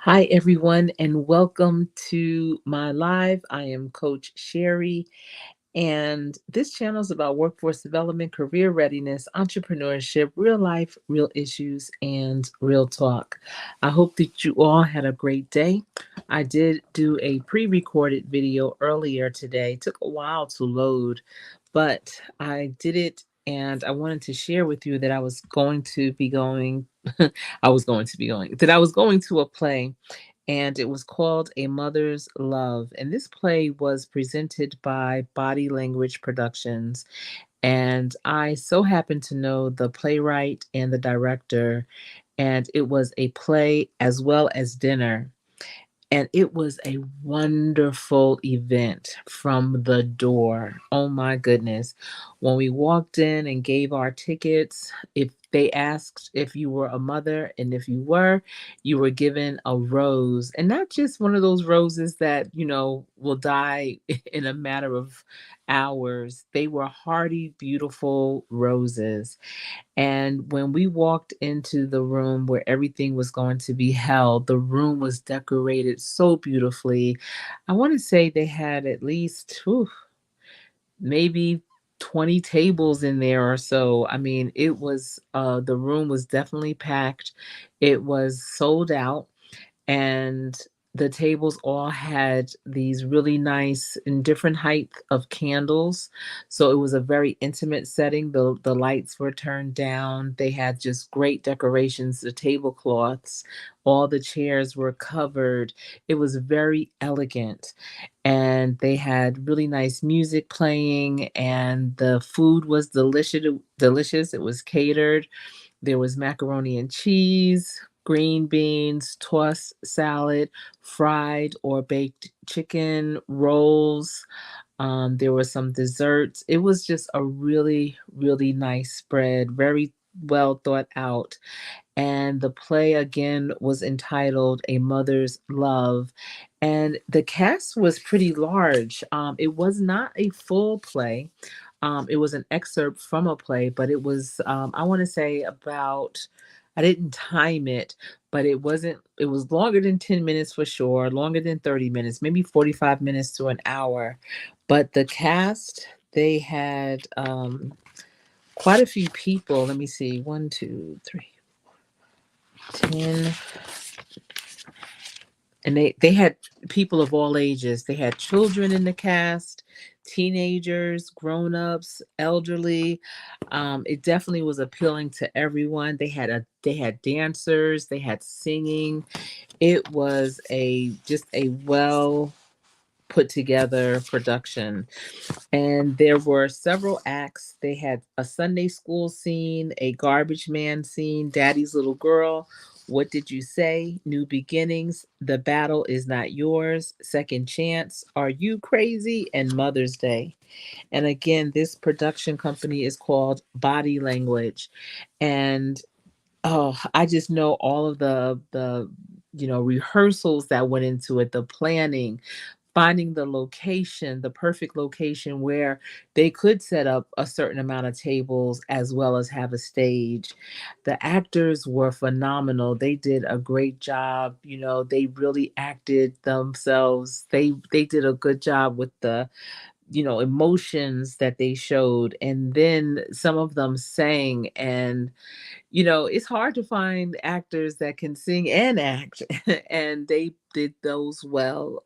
Hi, everyone, and welcome to my live. I am Coach Sherry, and this channel is about workforce development, career readiness, entrepreneurship, real life, real issues, and real talk. I hope that you all had a great day. I did do a pre recorded video earlier today. It took a while to load, but I did it. And I wanted to share with you that I was going to be going, that I was going to a play, and it was called A Mother's Love. And this play was presented by Body Language Productions. And I so happen to know the playwright and the director, and it was a play as well as dinner. And it was a wonderful event from the door. Oh my goodness. When we walked in and gave our tickets, if they asked if you were a mother, and if you were given a rose. And not just one of those roses that, will die in a matter of hours. They were hardy, beautiful roses. And when we walked into the room where everything was going to be held, the room was decorated so beautifully. I want to say they had at least maybe 20 tables in there or so. I mean, the room was definitely packed. It was sold out, and the tables all had these really nice and different height of candles, so it was a very intimate setting. The lights were turned down. They had just great decorations, the tablecloths, all the chairs were covered. It was very elegant, and they had really nice music playing, and the food was delicious. It was catered. There was macaroni and cheese, green beans, tossed salad, fried or baked chicken, rolls. There were some desserts. It was just a really, really nice spread, very well thought out. And the play again was entitled A Mother's Love. And the cast was pretty large. It was not a full play. It was an excerpt from a play, but it was, I want to say about, I didn't time it, but it was longer than 10 minutes for sure, longer than 30 minutes, maybe 45 minutes to an hour. But the cast, they had quite a few people. Let me see, 10, and they had people of all ages. They had children in the cast, teenagers, grown-ups, elderly. It definitely was appealing to everyone. They had dancers, they had singing. It was a just a well put together production. And there were several acts. They had a Sunday school scene, a garbage man scene, Daddy's Little Girl, What Did You Say, New Beginnings, The Battle Is Not Yours, Second Chance, Are You Crazy, and Mother's Day. And again, this production company is called Body Language. And I just know all of the rehearsals that went into it, the planning, finding the location, the perfect location where they could set up a certain amount of tables as well as have a stage. The actors were phenomenal. They did a great job. They really acted themselves. They did a good job with the emotions that they showed, and then some of them sang. And it's hard to find actors that can sing and act, and they did those well.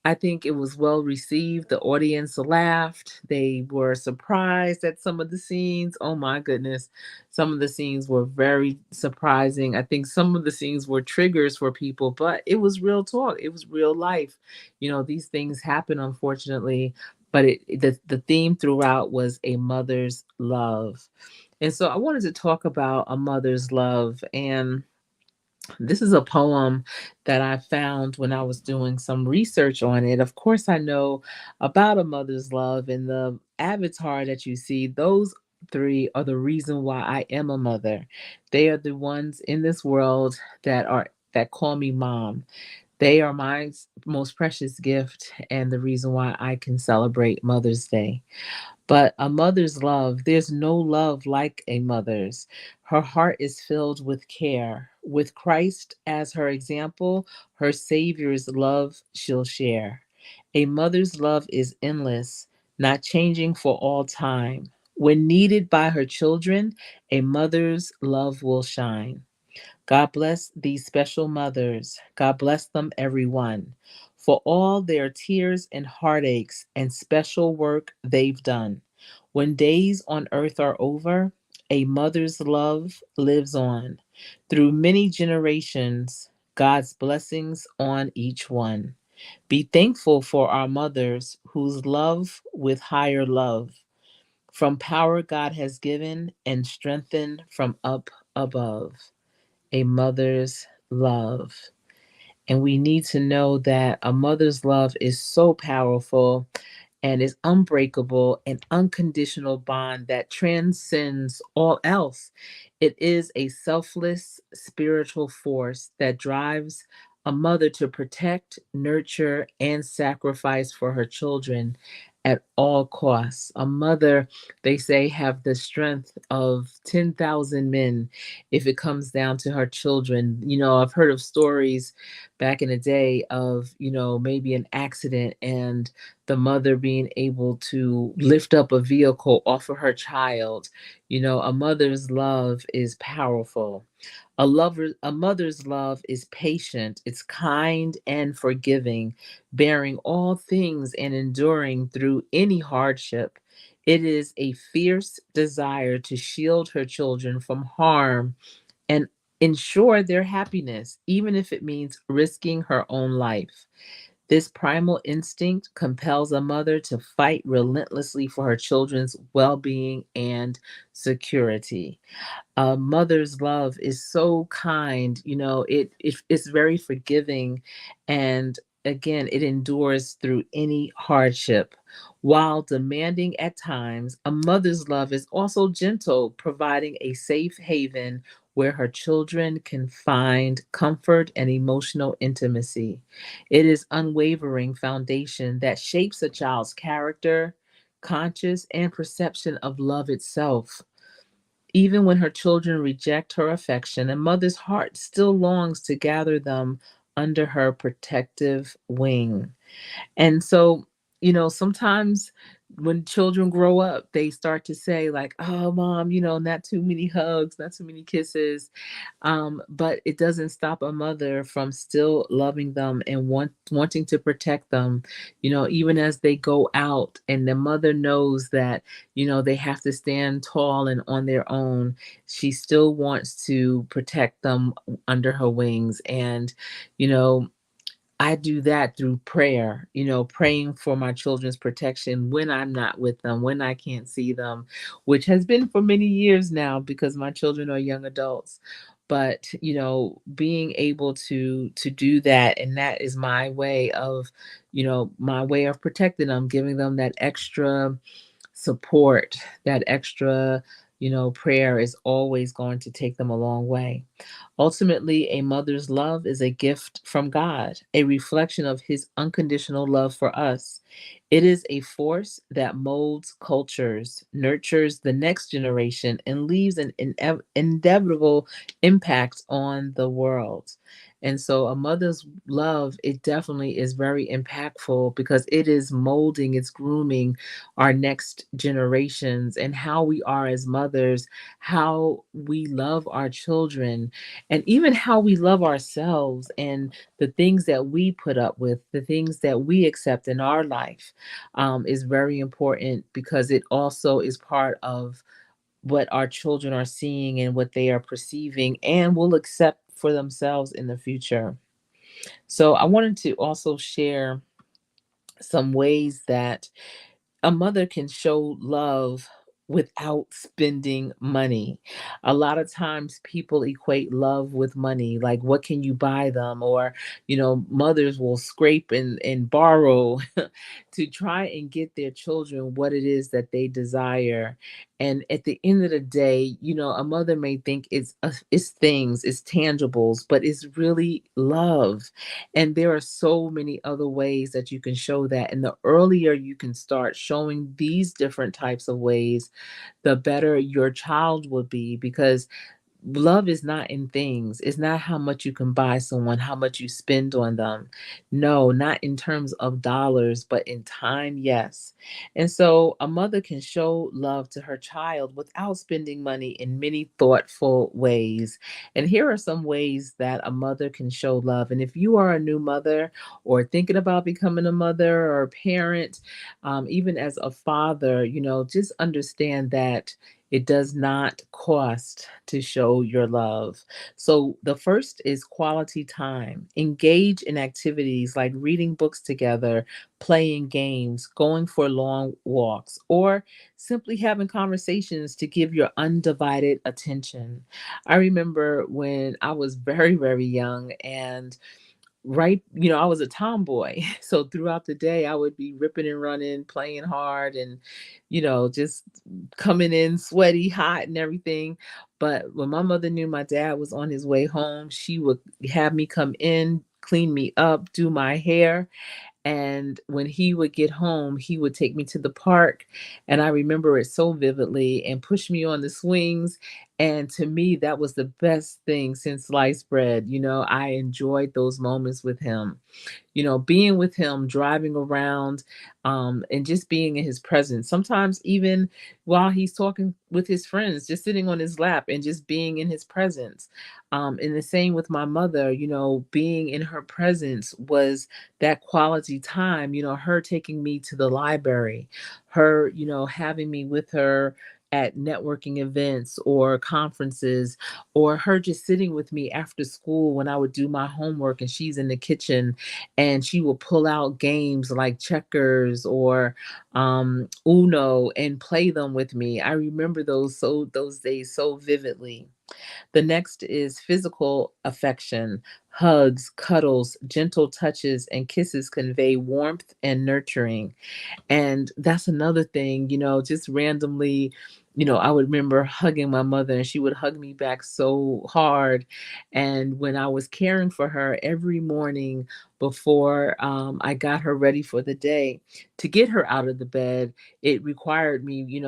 I think it was well received. The audience laughed. They were surprised at some of the scenes. Oh my goodness. Some of the scenes were very surprising. I think some of the scenes were triggers for people, but it was real talk. It was real life. These things happen, unfortunately, but the theme throughout was a mother's love. And so I wanted to talk about a mother's love. And this is a poem that I found when I was doing some research on it. Of course, I know about a mother's love, and the avatar that you see, those three are the reason why I am a mother. They are the ones in this world that call me mom. They are my most precious gift and the reason why I can celebrate Mother's Day. But a mother's love, there's no love like a mother's. Her heart is filled with care. With Christ as her example, her Savior's love she'll share. A mother's love is endless, not changing for all time. When needed by her children, a mother's love will shine. God bless these special mothers. God bless them, everyone, for all their tears and heartaches and special work they've done. When days on earth are over, a mother's love lives on. Through many generations, God's blessings on each one. Be thankful for our mothers whose love with higher love from power God has given and strengthened from up above. A mother's love. And we need to know that a mother's love is so powerful and is unbreakable and unconditional bond that transcends all else. It is a selfless spiritual force that drives a mother to protect, nurture, and sacrifice for her children at all costs. A mother, they say, have the strength of 10,000 men if it comes down to her children. You know, I've heard of stories back in the day of, maybe an accident and the mother being able to lift up a vehicle off of her child. A mother's love is powerful. A mother's love is patient, it's kind and forgiving, bearing all things and enduring through any hardship. It is a fierce desire to shield her children from harm and ensure their happiness, even if it means risking her own life. This primal instinct compels a mother to fight relentlessly for her children's well being and security. A mother's love is so kind, it's very forgiving, and again, it endures through any hardship. While demanding at times, a mother's love is also gentle, providing a safe haven where her children can find comfort and emotional intimacy. It is unwavering foundation that shapes a child's character, conscious and perception of love itself. Even when her children reject her affection, a mother's heart still longs to gather them under her protective wing. And so, sometimes when children grow up, they start to say, like, oh, mom, not too many hugs, not too many kisses. But it doesn't stop a mother from still loving them and wanting to protect them, even as they go out and the mother knows that, they have to stand tall and on their own. She still wants to protect them under her wings. And, you know, I do that through prayer, praying for my children's protection when I'm not with them, when I can't see them, which has been for many years now because my children are young adults. But, being able to do that, and that is my way of protecting them, giving them that extra support, that extra, prayer is always going to take them a long way. Ultimately, a mother's love is a gift from God, a reflection of his unconditional love for us. It is a force that molds cultures, nurtures the next generation, and leaves an inevitable impact on the world. And so, a mother's love, it definitely is very impactful because it is molding, it's grooming our next generations and how we are as mothers, how we love our children, and even how we love ourselves and the things that we put up with, the things that we accept in our life, is very important because it also is part of what our children are seeing and what they are perceiving and will accept for themselves in the future. So, I wanted to also share some ways that a mother can show love without spending money. A lot of times people equate love with money, like what can you buy them? Or, mothers will scrape and borrow to try and get their children what it is that they desire. And at the end of the day, a mother may think it's things, it's tangibles, but it's really love. And there are so many other ways that you can show that. And the earlier you can start showing these different types of ways, the better your child will be because Love is not in things. It's not how much you can buy someone, how much you spend on them. No, not in terms of dollars, but in time, yes. And so a mother can show love to her child without spending money in many thoughtful ways. And here are some ways that a mother can show love. And if you are a new mother or thinking about becoming a mother or a parent, even as a father, just understand that it does not cost to show your love. So, the first is quality time. Engage in activities like reading books together, playing games, going for long walks, or simply having conversations to give your undivided attention. I remember when I was very, very young and right, I was a tomboy. So throughout the day, I would be ripping and running, playing hard, and, just coming in sweaty, hot, and everything. But when my mother knew my dad was on his way home, she would have me come in, clean me up, do my hair, and when he would get home, he would take me to the park. And I remember it so vividly and push me on the swings. And to me, that was the best thing since sliced bread. I enjoyed those moments with him, being with him, driving around, and just being in his presence. Sometimes even while he's talking with his friends, just sitting on his lap and just being in his presence. And the same with my mother, being in her presence was that quality time, her taking me to the library, her, having me with her at networking events or conferences, or her just sitting with me after school when I would do my homework and she's in the kitchen and she will pull out games like checkers or Uno and play them with me. I remember those days so vividly. The next is physical affection. Hugs, cuddles, gentle touches, and kisses convey warmth and nurturing. And that's another thing, just randomly, I would remember hugging my mother and she would hug me back so hard. And when I was caring for her every morning before I got her ready for the day, to get her out of the bed, it required me,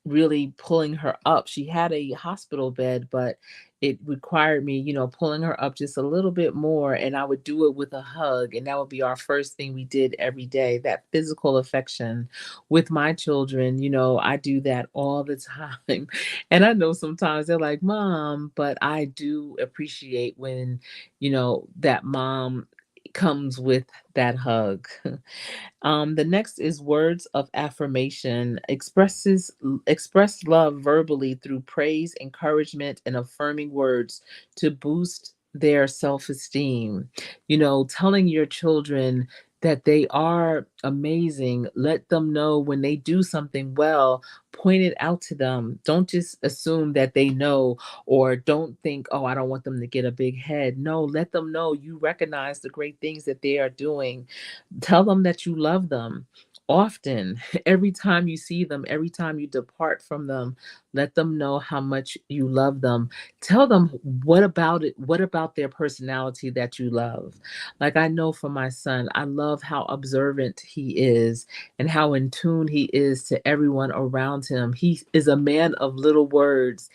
really pulling her up. She had a hospital bed, but it required me, pulling her up just a little bit more. And I would do it with a hug. And that would be our first thing we did every day, that physical affection with my children. I do that all the time. And I know sometimes they're like, Mom, but I do appreciate when, that mom comes with that hug. The next is words of affirmation. Express love verbally through praise, encouragement, and affirming words to boost their self-esteem. Telling your children that they are amazing. Let them know when they do something well. Point it out to them. Don't just assume that they know or don't think, oh, I don't want them to get a big head. No, let them know you recognize the great things that they are doing. Tell them that you love them often. Every time you see them, every time you depart from them, let them know how much you love them. Tell them what about their personality that you love. Like I know for my son, I love how observant he is and how in tune he is to everyone around him. He is a man of little words.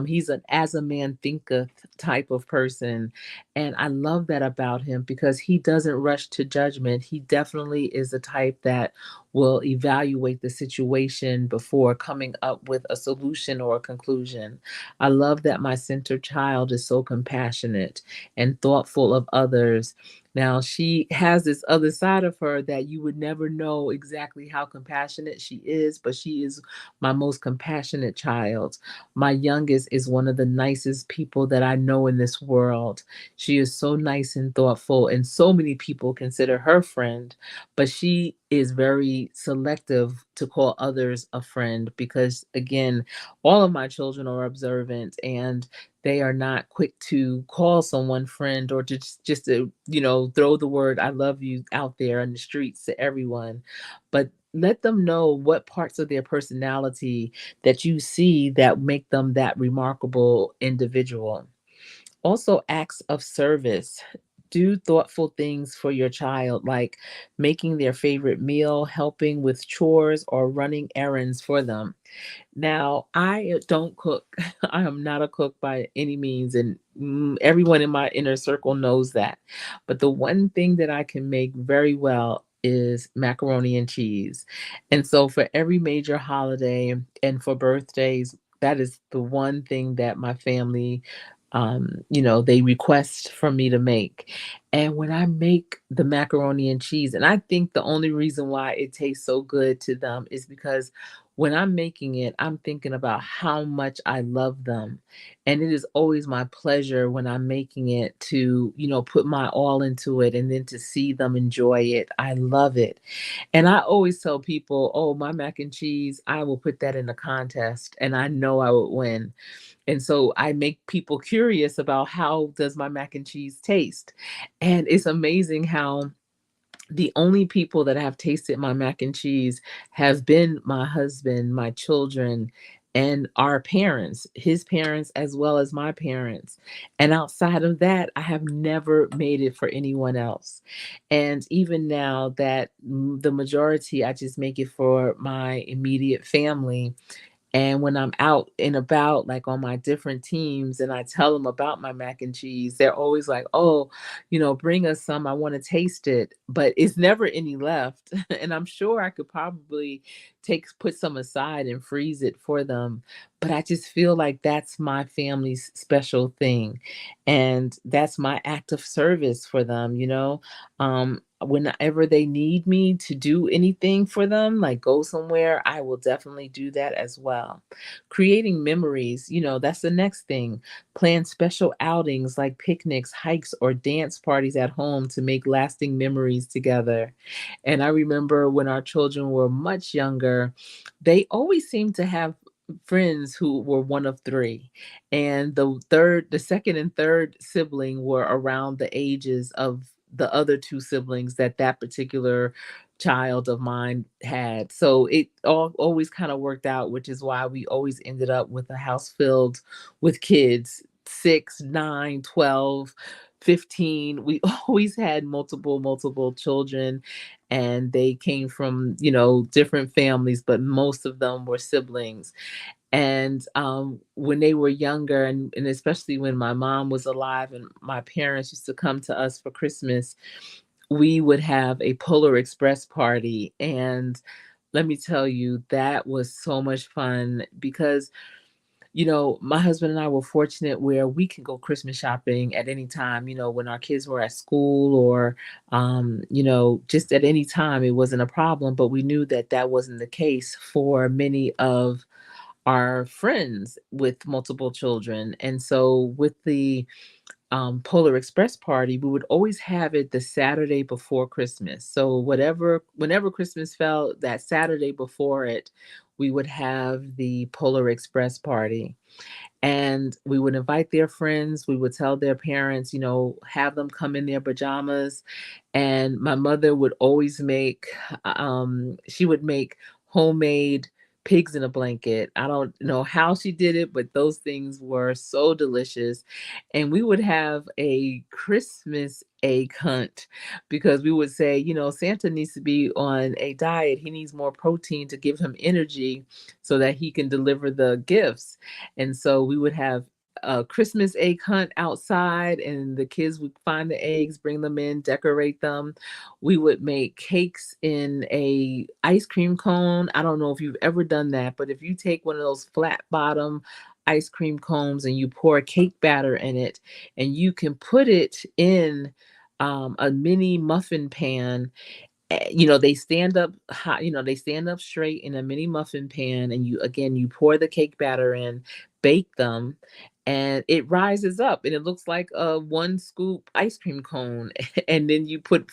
He's an as a man thinketh type of person. And I love that about him because he doesn't rush to judgment. He definitely is the type that will evaluate the situation before coming up with a solution or a conclusion. I love that my center child is so compassionate and thoughtful of others. Now, she has this other side of her that you would never know exactly how compassionate she is, but she is my most compassionate child. My youngest is one of the nicest people that I know in this world. She is so nice and thoughtful, and so many people consider her friend, but she is very selective to call others a friend because, again, all of my children are observant and they are not quick to call someone friend or to just to, throw the word I love you out there in the streets to everyone. But let them know what parts of their personality that you see that make them that remarkable individual. Also, acts of service. Do thoughtful things for your child, like making their favorite meal, helping with chores, or running errands for them. Now, I don't cook. I am not a cook by any means, and everyone in my inner circle knows that. But the one thing that I can make very well is macaroni and cheese. And so for every major holiday and for birthdays, that is the one thing that my family they request for me to make. And when I make the macaroni and cheese, and I think the only reason why it tastes so good to them is because when I'm making it, I'm thinking about how much I love them. And it is always my pleasure when I'm making it to, put my all into it and then to see them enjoy it. I love it. And I always tell people, oh, my mac and cheese, I will put that in a contest and I know I would win. And so I make people curious about how does my mac and cheese taste? And it's amazing how the only people that have tasted my mac and cheese have been my husband, my children, and our parents, his parents, as well as my parents. And outside of that, I have never made it for anyone else. And even now that the majority, I just make it for my immediate family. And when I'm out and about, like on my different teams, and I tell them about my mac and cheese, they're always like, oh, bring us some. I want to taste it. But it's never any left. And I'm sure I could probably put some aside and freeze it for them. But I just feel like that's my family's special thing. And that's my act of service for them. Whenever they need me to do anything for them, like go somewhere, I will definitely do that as well. Creating memories, that's the next thing. Plan special outings like picnics, hikes, or dance parties at home to make lasting memories together. And I remember when our children were much younger, they always seemed to have friends who were one of three. And the second and third sibling were around the ages of the other two siblings that particular child of mine had. So it always kind of worked out, which is why we always ended up with a house filled with kids, 6, 9, 12, 15. We always had multiple children, and they came from, different families, but most of them were siblings. And when they were younger, and especially when my mom was alive and my parents used to come to us for Christmas, we would have a Polar Express party. And let me tell you, that was so much fun because my husband and I were fortunate where we can go Christmas shopping at any time, when our kids were at school or, just at any time, it wasn't a problem. But we knew that that wasn't the case for many of our friends with multiple children. And so with the Polar Express party, we would always have it the Saturday before Christmas. So whenever Christmas fell, that Saturday before it, we would have the Polar Express party. And we would invite their friends. We would tell their parents, have them come in their pajamas. And my mother would always she would make homemade pigs in a blanket. I don't know how she did it, but those things were so delicious. And we would have a Christmas egg hunt because we would say, Santa needs to be on a diet. He needs more protein to give him energy so that he can deliver the gifts. And so we would have a Christmas egg hunt outside, and the kids would find the eggs, bring them in, decorate them. We would make cakes in a ice cream cone. I don't know if you've ever done that, but if you take one of those flat bottom ice cream cones and you pour cake batter in it, and you can put it in a mini muffin pan. They stand up high, they stand up straight in a mini muffin pan, and you pour the cake batter in, bake them, and it rises up and it looks like a one scoop ice cream cone. And then you put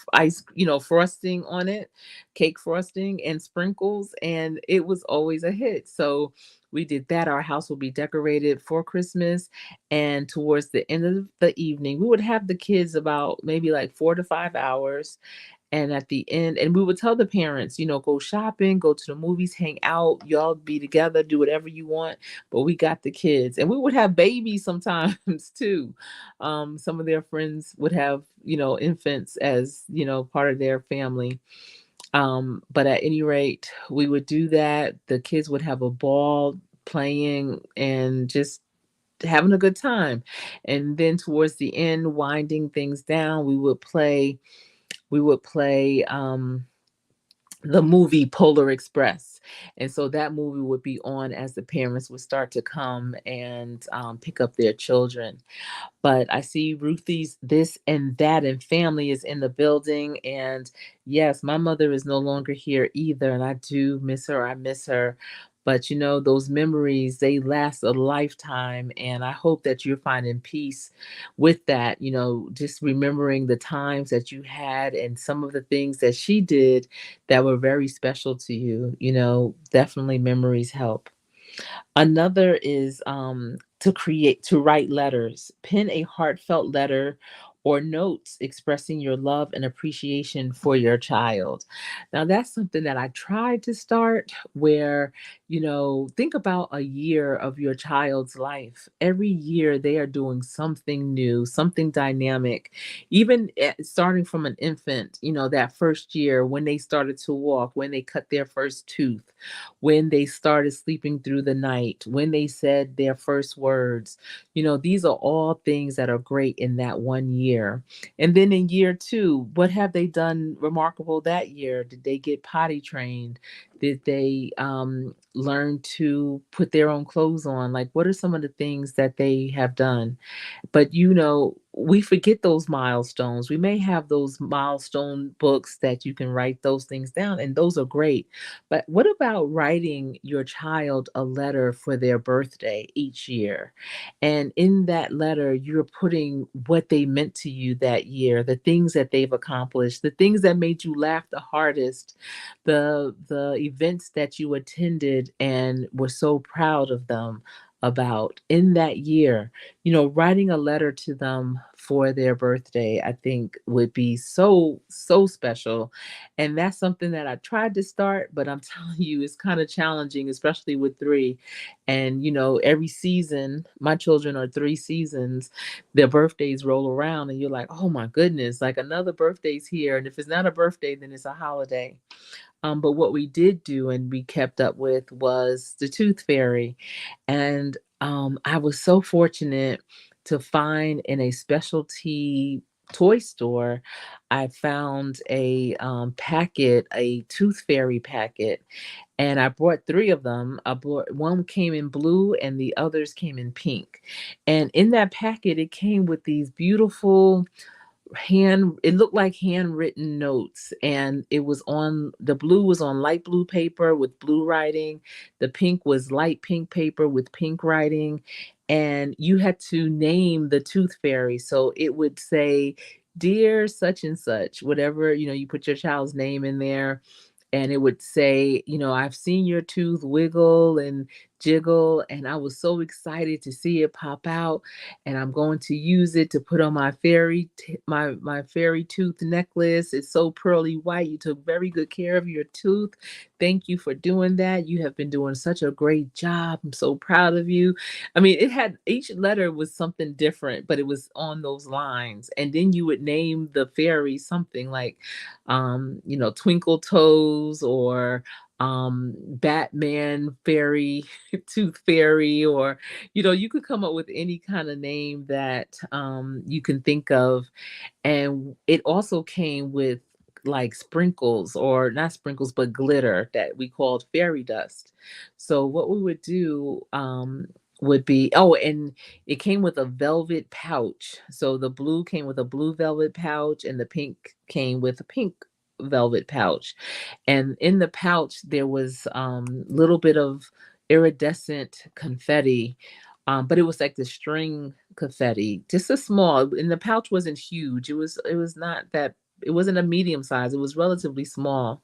frosting on it, cake frosting and sprinkles, and it was always a hit. So we did that. Our house will be decorated for Christmas, and towards the end of the evening, we would have the kids about maybe like 4 to 5 hours, And at the end, and we would tell the parents, go shopping, go to the movies, hang out, y'all be together, do whatever you want, but we got the kids. And we would have babies sometimes too. Some of their friends would have, infants as, part of their family. But at any rate, we would do that. The kids would have a ball playing and just having a good time. And then towards the end, winding things down, we would play the movie Polar Express. And so that movie would be on as the parents would start to come and pick up their children. But I see Ruthie's this and that and family is in the building. And yes, my mother is no longer here either. And I do miss her. I miss her. But those memories, they last a lifetime. And I hope that you're finding peace with that, just remembering the times that you had and some of the things that she did that were very special to you. Definitely memories help. Another is to write letters, pen a heartfelt letter or notes expressing your love and appreciation for your child. Now, that's something that I tried to start where, think about a year of your child's life. Every year they are doing something new, something dynamic, even starting from an infant, that first year when they started to walk, when they cut their first tooth, when they started sleeping through the night, when they said their first words. These are all things that are great in that one year. And then in year two, what have they done remarkable that year? Did they get potty trained? Did they learn to put their own clothes on? Like, what are some of the things that they have done? But we forget those milestones. We may have those milestone books that you can write those things down, and those are great. But what about writing your child a letter for their birthday each year? And in that letter, you're putting what they meant to you that year, the things that they've accomplished, the things that made you laugh the hardest, the events that you attended and were so proud of them about in that year. Writing a letter to them for their birthday, I think would be so, so special. And that's something that I tried to start, but I'm telling you, it's kind of challenging, especially with three. And, every season, my children are 3 seasons, their birthdays roll around, and you're like, oh my goodness, like another birthday's here. And if it's not a birthday, then it's a holiday. But what we did do and we kept up with was the Tooth Fairy. And I was so fortunate to find in a specialty toy store, I found a Tooth Fairy packet. And I brought 3 of them. I brought one came in blue and the others came in pink. And in that packet, it came with these beautiful it looked like handwritten notes, and the blue was on light blue paper with blue writing, the pink was light pink paper with pink writing, and you had to name the tooth fairy. So it would say, dear such and such, whatever, you put your child's name in there, and it would say, I've seen your tooth wiggle and jiggle, and I was so excited to see it pop out, and I'm going to use it to put on my fairy tooth necklace. It's so pearly white. You took very good care of your tooth. Thank you for doing that. You have been doing such a great job. I'm so proud of you. I mean, it had each letter was something different, but it was on those lines. And then you would name the fairy something like Twinkle Toes or Batman Fairy, Tooth Fairy, or you could come up with any kind of name that you can think of. And it also came with like sprinkles, or not sprinkles, but glitter that we called fairy dust. So what we would do would be, oh, and it came with a velvet pouch. So the blue came with a blue velvet pouch, and the pink came with a pink velvet pouch. And in the pouch there was little bit of iridescent confetti, but it was like the string confetti, just a small. And the pouch wasn't huge. It was not that. It wasn't a medium size. It was relatively small.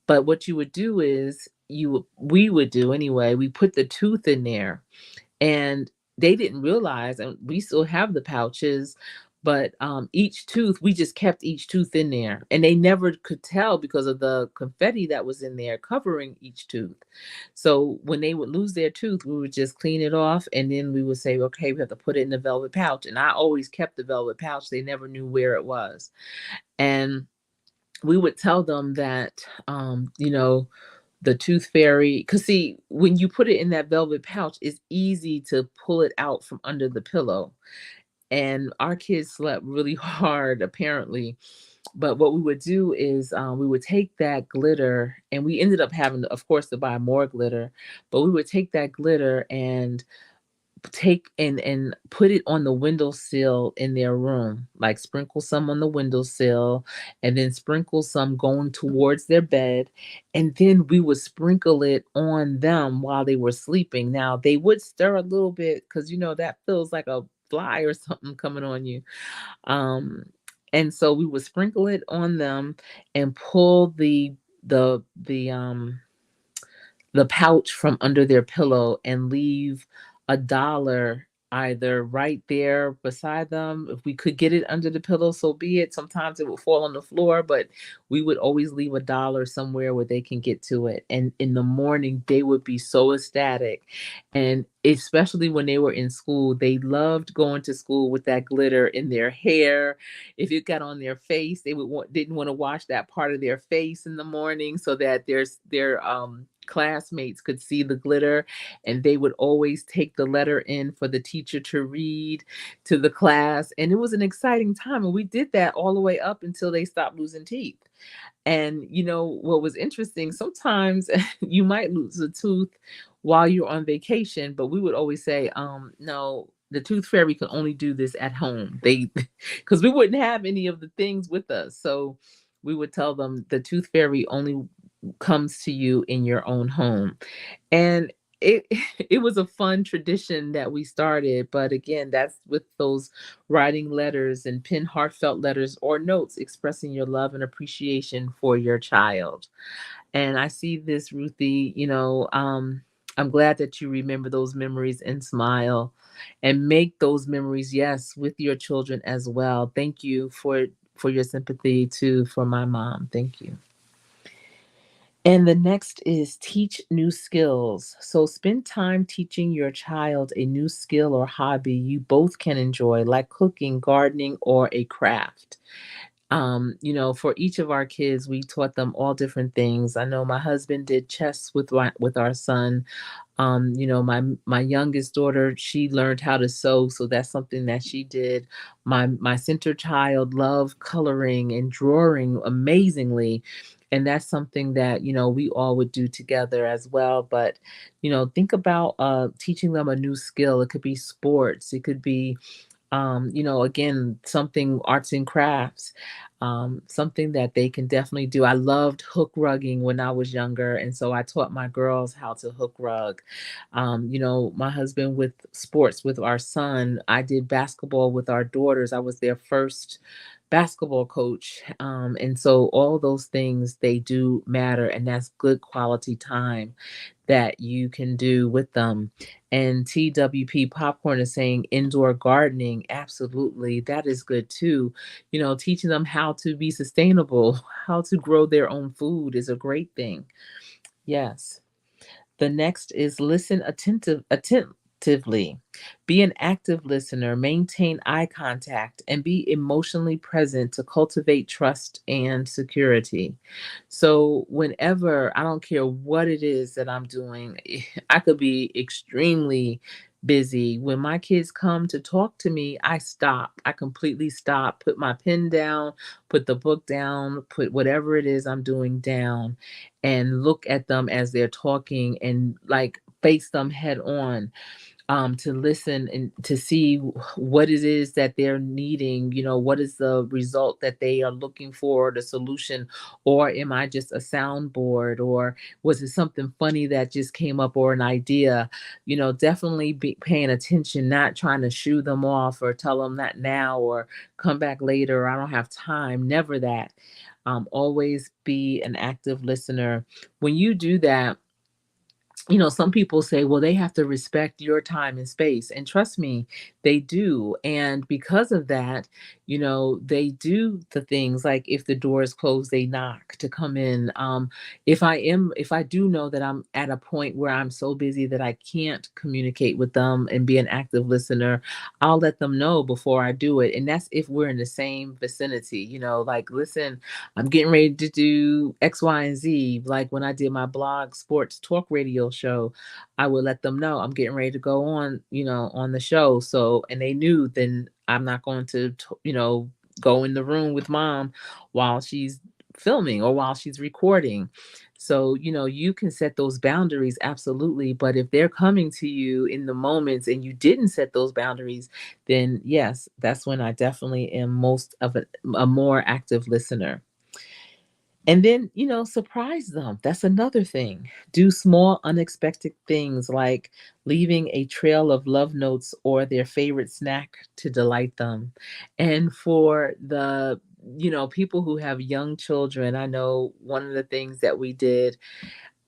But what you would do is we would do anyway. We put the tooth in there, and they didn't realize, and we still have the pouches, But each tooth, we just kept each tooth in there, and they never could tell because of the confetti that was in there covering each tooth. So when they would lose their tooth, we would just clean it off, and then we would say, okay, we have to put it in the velvet pouch. And I always kept the velvet pouch. They never knew where it was. And we would tell them that, the tooth fairy, because see, when you put it in that velvet pouch, it's easy to pull it out from under the pillow. And our kids slept really hard, apparently. But what we would do is, we would take that glitter, and we ended up having, of course, to buy more glitter. But we would take that glitter and take and put it on the windowsill in their room, like sprinkle some on the windowsill, and then sprinkle some going towards their bed, and then we would sprinkle it on them while they were sleeping. Now they would stir a little bit, because that feels like a fly or something coming on you. um and so we would sprinkle it on them and pull the pouch from under their pillow and leave $1 either right there beside them. If we could get it under the pillow, so be it. Sometimes it would fall on the floor, but we would always leave $1 somewhere where they can get to it. And in the morning, they would be so ecstatic. And especially when they were in school, they loved going to school with that glitter in their hair. If it got on their face, they didn't want to wash that part of their face in the morning, so that their classmates could see the glitter, and they would always take the letter in for the teacher to read to the class. And it was an exciting time, and we did that all the way up until they stopped losing teeth. And what was interesting, sometimes you might lose a tooth while you're on vacation, but we would always say, no, the tooth fairy can only do this at home. They because we wouldn't have any of the things with us. So we would tell them the tooth fairy only comes to you in your own home. And it it was a fun tradition that we started. But again, that's with those writing letters and pen heartfelt letters or notes expressing your love and appreciation for your child. And I see this, Ruthie, I'm glad that you remember those memories and smile and make those memories, yes, with your children as well. Thank you for your sympathy too for my mom. Thank you. And the next is teach new skills. So spend time teaching your child a new skill or hobby you both can enjoy, like cooking, gardening, or a craft. For each of our kids, we taught them all different things. I know my husband did chess with our son. My youngest daughter, she learned how to sew, so that's something that she did. My center child loved coloring and drawing amazingly, and that's something that we all would do together as well. But think about teaching them a new skill. It could be sports, it could be again, something arts and crafts, something that they can definitely do. I loved hook rugging when I was younger, and so I taught my girls how to hook rug. My husband with sports with our son, I did basketball with our daughters. I was their first basketball coach. And so all those things, they do matter, and that's good quality time that you can do with them. And TWP Popcorn is saying indoor gardening. Absolutely. That is good too. Teaching them how to be sustainable, how to grow their own food is a great thing. Yes. The next is listen attentively. Be an active listener, maintain eye contact, and be emotionally present to cultivate trust and security. So, whenever, I don't care what it is that I'm doing, I could be extremely busy. When my kids come to talk to me, I stop. I completely stop, put my pen down, put the book down, put whatever it is I'm doing down, and look at them as they're talking, and like face them head on, to listen and to see what it is that they're needing. What is the result that they are looking for, the solution, or am I just a soundboard, or was it something funny that just came up, or an idea? Definitely be paying attention, not trying to shoo them off or tell them that now or come back later, or I don't have time. Never that. Always be an active listener. When you do that, some people say, well, they have to respect your time and space. And trust me, They do. And because of that, they do the things like if the door is closed, they knock to come in. If I do know that I'm at a point where I'm so busy that I can't communicate with them and be an active listener, I'll let them know before I do it. And that's if we're in the same vicinity, like, listen, I'm getting ready to do X, Y, and Z. Like when I did my blog sports talk radio show, I would let them know I'm getting ready to go on, on the show. So, and they knew then I'm not going to, go in the room with mom while she's filming or while she's recording. So, you can set those boundaries absolutely. But if they're coming to you in the moments and you didn't set those boundaries, then yes, that's when I definitely am most of a more active listener. And then, surprise them. That's another thing. Do small, unexpected things like leaving a trail of love notes or their favorite snack to delight them. And for the, people who have young children, I know one of the things that we did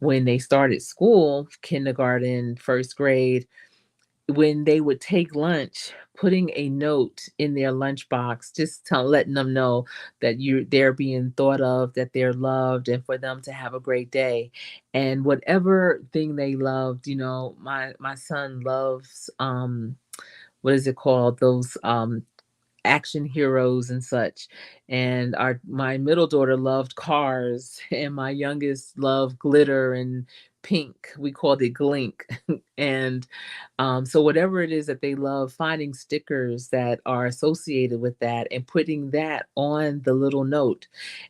when they started school, kindergarten, first grade, when they would take lunch, putting a note in their lunchbox, just letting them know that they're being thought of, that they're loved, and for them to have a great day. And whatever thing they loved, my son loves what is it called? Those action heroes and such. And our my middle daughter loved cars, and my youngest loved glitter and pink. We called it glink. And so whatever it is that they love, finding stickers that are associated with that and putting that on the little note.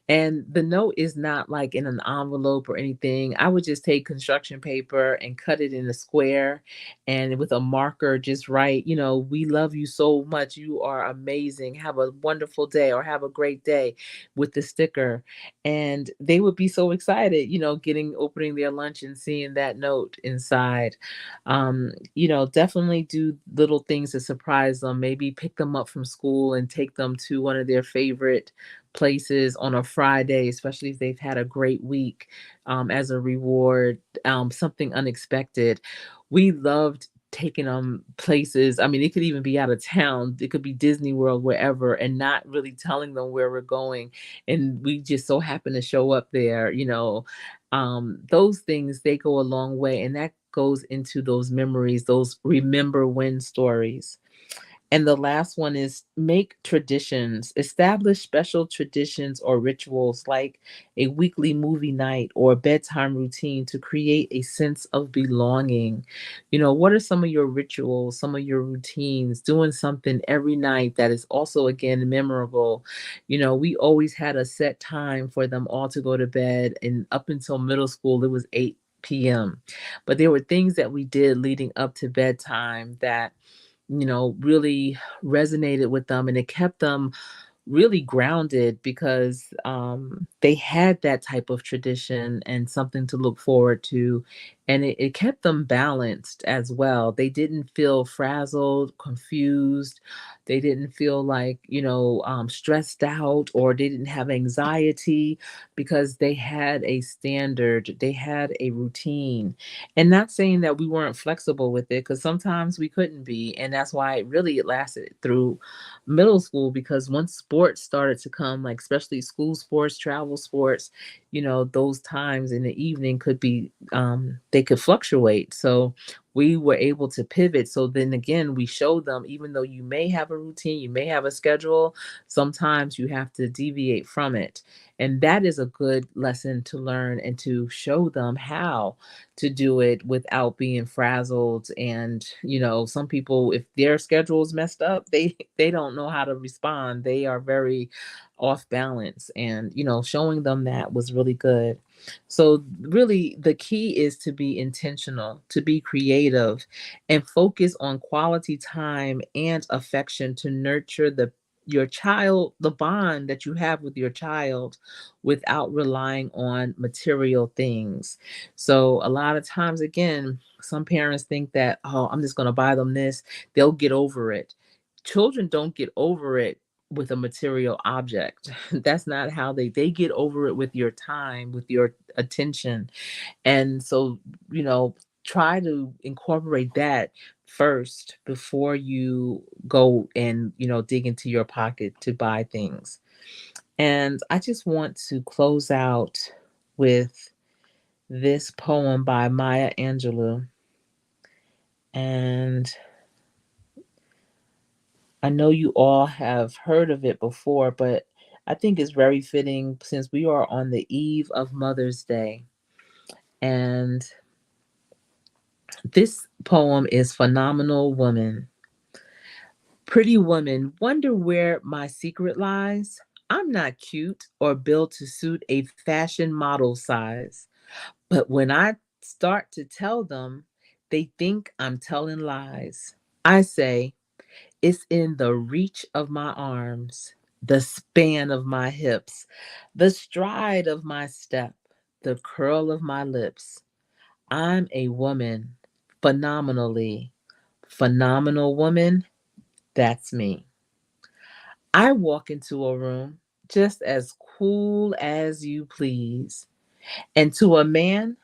And the note is not like in an envelope or anything. I would just take construction paper and cut it in a square, and with a marker just write, we love you so much. You are amazing. Have a wonderful day or have a great day, with the sticker. And they would be so excited, opening their lunch and seeing that note inside. Definitely do little things to surprise them. Maybe pick them up from school and take them to one of their favorite places on a Friday, especially if they've had a great week, as a reward, something unexpected. We loved taking them places. I mean, it could even be out of town. It could be Disney World, wherever, and not really telling them where we're going. And we just so happen to show up there, those things, they go a long way. And that goes into those memories, those remember when stories. And the last one is make traditions, establish special traditions or rituals like a weekly movie night or bedtime routine to create a sense of belonging. What are some of your rituals, some of your routines, doing something every night that is also, again, memorable? We always had a set time for them all to go to bed. And up until middle school, it was 8 p.m. But there were things that we did leading up to bedtime that really resonated with them, and it kept them really grounded because they had that type of tradition and something to look forward to. And it kept them balanced as well. They didn't feel frazzled, confused. They didn't feel like, stressed out, or they didn't have anxiety, because they had a standard, they had a routine. And not saying that we weren't flexible with it, because sometimes we couldn't be. And that's why it lasted through middle school, because once sports started to come, like especially school sports, travel sports, those times in the evening could be, they could fluctuate. So we were able to pivot. So then again, we showed them, even though you may have a routine, you may have a schedule, sometimes you have to deviate from it. And that is a good lesson to learn, and to show them how to do it without being frazzled. And some people, if their schedule is messed up, they don't know how to respond. They are very off balance. And showing them that was really good. So really the key is to be intentional, to be creative, and focus on quality time and affection to nurture the bond that you have with your child, without relying on material things. So a lot of times, again, some parents think that, oh, I'm just going to buy them this, they'll get over it. Children don't get over it with a material object. That's not how they get over it, with your time, with your attention. And so, try to incorporate that. first before you go and, dig into your pocket to buy things. And I just want to close out with this poem by Maya Angelou. And I know you all have heard of it before, but I think it's very fitting since we are on the eve of Mother's Day. And this poem is Phenomenal Woman. Pretty woman, wonder where my secret lies? I'm not cute or built to suit a fashion model size. But when I start to tell them, they think I'm telling lies. I say, it's in the reach of my arms, the span of my hips, the stride of my step, the curl of my lips. I'm a woman, phenomenally. Phenomenal woman, that's me. I walk into a room just as cool as you please. And to a man,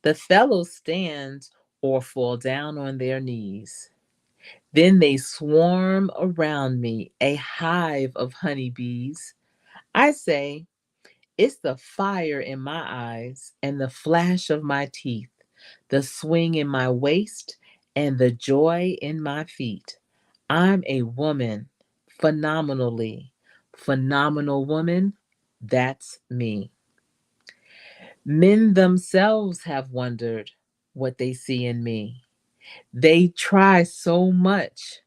the fellows stand or fall down on their knees. Then they swarm around me, a hive of honeybees. I say, it's the fire in my eyes and the flash of my teeth, the swing in my waist and the joy in my feet. I'm a woman, phenomenally. Phenomenal woman, that's me. Men themselves have wondered what they see in me. They try so much,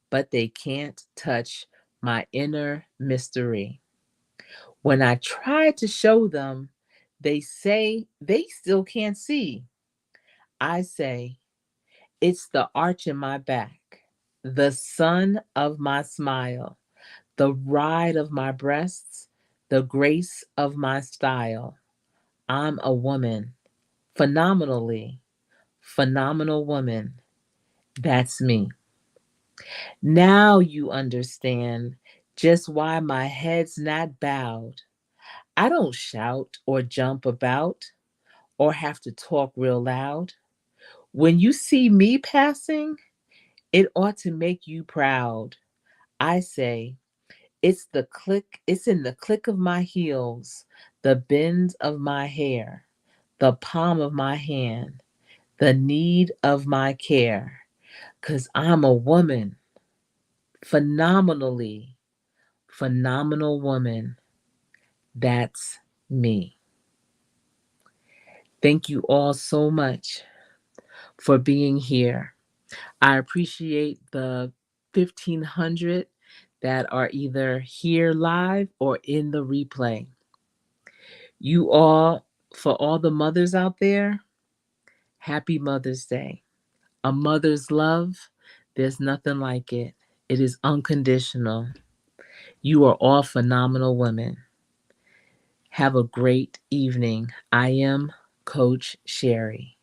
but they can't touch my inner mystery. When I try to show them, they say they still can't see. I say, it's the arch in my back, the sun of my smile, the ride of my breasts, the grace of my style. I'm a woman, phenomenally, phenomenal woman. That's me. Now you understand just why my head's not bowed. I don't shout or jump about or have to talk real loud. When you see me passing, it ought to make you proud. I say, it's in the click of my heels, the bend of my hair, the palm of my hand, the need of my care. 'Cause I'm a woman, phenomenally, phenomenal woman. That's me. Thank you all so much for being here. I appreciate the 1,500 that are either here live or in the replay. You all, for all the mothers out there, happy Mother's Day. A mother's love, there's nothing like it. It is unconditional. You are all phenomenal women. Have a great evening. I am Coach Sherry.